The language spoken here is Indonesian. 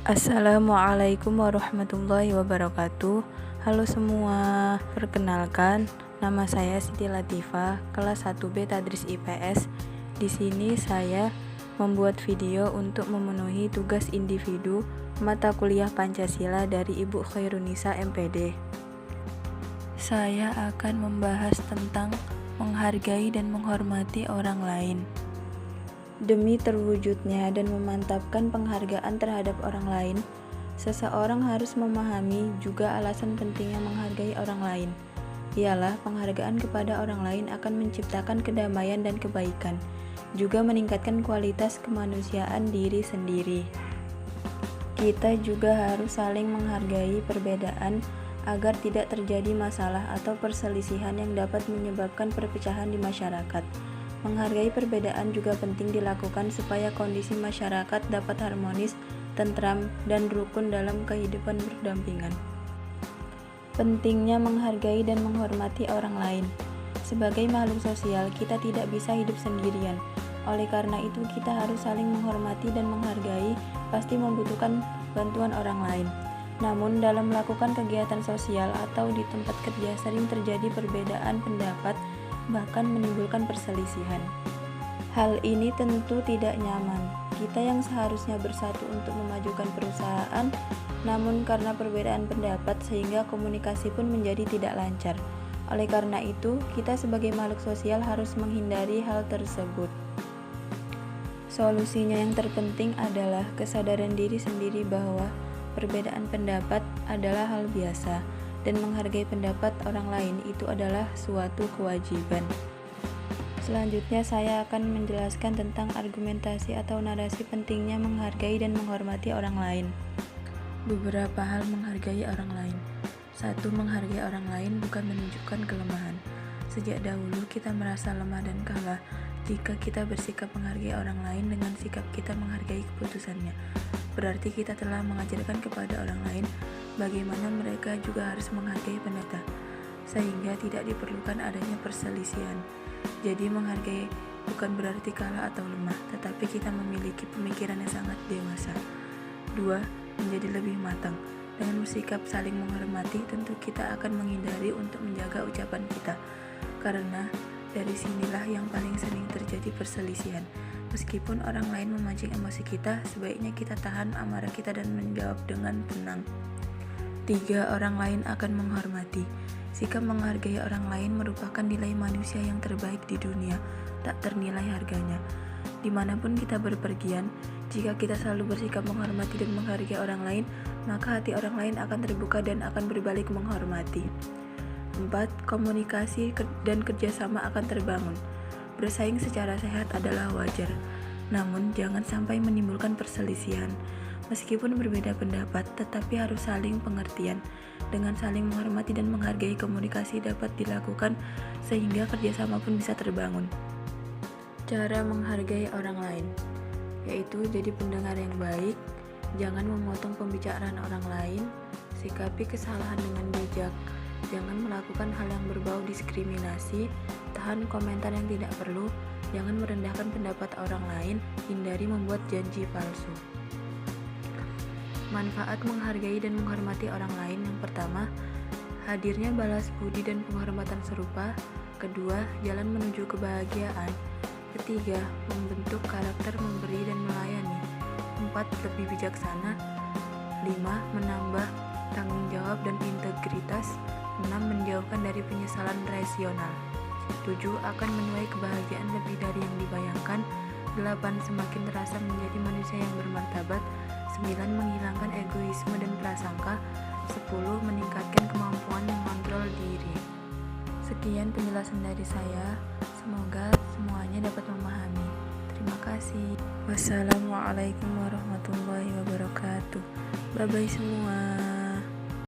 Assalamualaikum warahmatullahi wabarakatuh. Halo semua, perkenalkan nama saya Siti Latifah, kelas 1B Tadris IPS. Di sini saya membuat video untuk memenuhi tugas individu mata kuliah Pancasila dari Ibu Khairunisa MPD. Saya akan membahas tentang menghargai dan menghormati orang lain. Demi terwujudnya dan memantapkan penghargaan terhadap orang lain, seseorang harus memahami juga alasan pentingnya menghargai orang lain. Ialah penghargaan kepada orang lain akan menciptakan kedamaian dan kebaikan, juga meningkatkan kualitas kemanusiaan diri sendiri. Kita juga harus saling menghargai perbedaan agar tidak terjadi masalah atau perselisihan yang dapat menyebabkan perpecahan di masyarakat. Menghargai perbedaan juga penting dilakukan supaya kondisi masyarakat dapat harmonis, tentram, dan rukun dalam kehidupan berdampingan. Pentingnya menghargai dan menghormati orang lain. Sebagai makhluk sosial, kita tidak bisa hidup sendirian. Oleh karena itu, kita harus saling menghormati dan menghargai, pasti membutuhkan bantuan orang lain. Namun, dalam melakukan kegiatan sosial atau di tempat kerja sering terjadi perbedaan pendapat, bahkan menimbulkan perselisihan. Hal ini tentu tidak nyaman. Kita yang seharusnya bersatu untuk memajukan perusahaan, namun karena perbedaan pendapat sehingga komunikasi pun menjadi tidak lancar. Oleh karena itu, kita sebagai makhluk sosial harus menghindari hal tersebut. Solusinya yang terpenting adalah kesadaran diri sendiri bahwa perbedaan pendapat adalah hal biasa, dan menghargai pendapat orang lain itu adalah suatu kewajiban. Selanjutnya saya akan menjelaskan tentang argumentasi atau narasi pentingnya menghargai dan menghormati orang lain. Beberapa hal menghargai orang lain. 1. Menghargai orang lain bukan menunjukkan kelemahan. Sejak dahulu kita merasa lemah dan kalah jika kita bersikap menghargai orang lain dengan sikap kita menghargai keputusannya. Berarti kita telah mengajarkan kepada orang lain bagaimana mereka juga harus menghargai pendapat, sehingga tidak diperlukan adanya perselisihan. Jadi menghargai bukan berarti kalah atau lemah, tetapi kita memiliki pemikiran yang sangat dewasa. 2. Menjadi lebih matang. Dengan bersikap saling menghormati, tentu kita akan menghindari untuk menjaga ucapan kita, karena dari sinilah yang paling sering terjadi perselisihan. Meskipun orang lain memancing emosi kita, sebaiknya kita tahan amarah kita dan menjawab dengan tenang. 3. Orang lain akan menghormati. Sikap menghargai orang lain merupakan nilai manusia yang terbaik di dunia, tak ternilai harganya. Dimanapun kita berpergian, jika kita selalu bersikap menghormati dan menghargai orang lain, maka hati orang lain akan terbuka dan akan berbalik menghormati. 4. Komunikasi dan kerjasama akan terbangun. Bersaing secara sehat adalah wajar, namun jangan sampai menimbulkan perselisihan. Meskipun berbeda pendapat, tetapi harus saling pengertian. Dengan saling menghormati dan menghargai, komunikasi dapat dilakukan sehingga kerjasama pun bisa terbangun. Cara menghargai orang lain, yaitu jadi pendengar yang baik, jangan memotong pembicaraan orang lain, sikapi kesalahan dengan bijak, jangan melakukan hal yang berbau diskriminasi, tahan komentar yang tidak perlu, jangan merendahkan pendapat orang lain, hindari membuat janji palsu. Manfaat menghargai dan menghormati orang lain. Yang pertama, hadirnya balas budi dan penghormatan serupa. Kedua, jalan menuju kebahagiaan. Ketiga, membentuk karakter memberi dan melayani. 4. Lebih bijaksana. 5. Menambah tanggung jawab dan integritas. 6. Menjauhkan dari penyesalan rasional. 7. Akan menuai kebahagiaan lebih dari yang dibayangkan. 8. Semakin terasa menjadi manusia yang bermartabat. 9. Menghilangkan egoisme dan prasangka. 10. Meningkatkan kemampuan mengontrol diri. Sekian penjelasan dari saya. Semoga semuanya dapat memahami. Terima kasih. Wassalamualaikum warahmatullahi wabarakatuh. Bye-bye semua.